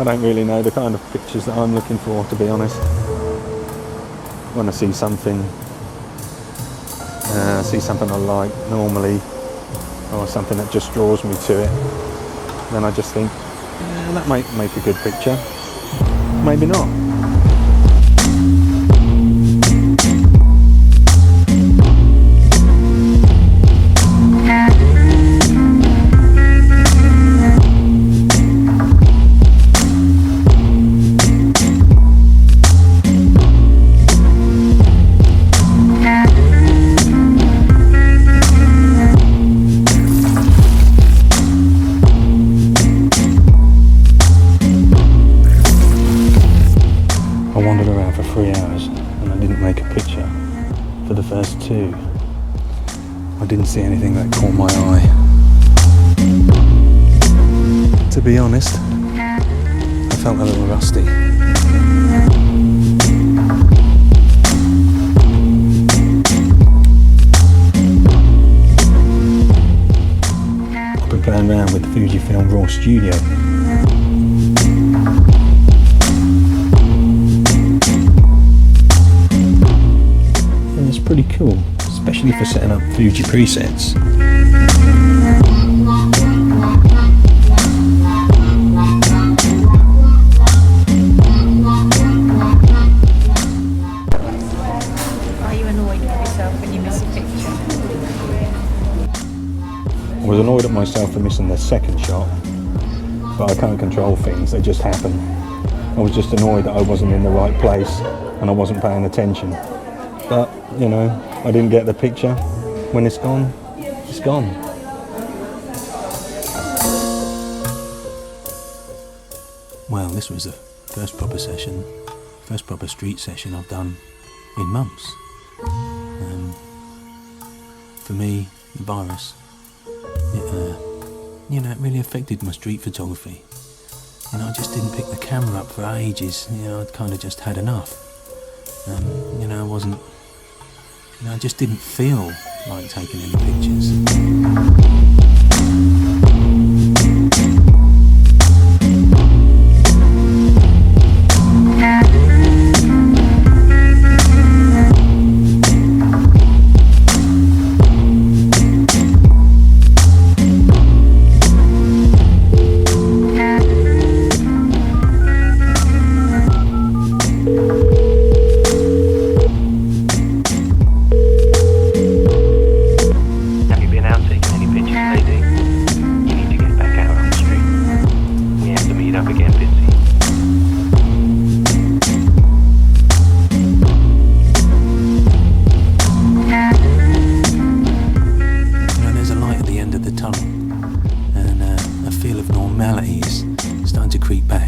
I don't really know the kind of pictures that I'm looking for, to be honest. When I see something I like normally, or something that just draws me to it, then I just think, yeah, that might make a good picture. Maybe not. I wandered around for 3 hours and I didn't make a picture for the first 2. I didn't see anything that caught my eye. To be honest, I felt a little rusty. I've been playing around with the Fujifilm Raw Studio. It's pretty cool, especially for setting up Fuji presets. Are you annoyed with yourself when you miss a picture? I was annoyed at myself for missing the second shot, but I can't control things, they just happen. I was just annoyed that I wasn't in the right place and I wasn't paying attention. But, you know, I didn't get the picture. When it's gone, it's gone. Well, this was the first proper street session I've done in months. For me, the virus, it really affected my street photography. I just didn't pick the camera up for ages. I'd kind of just had enough. I just didn't feel like taking any pictures. Normality is starting to creep back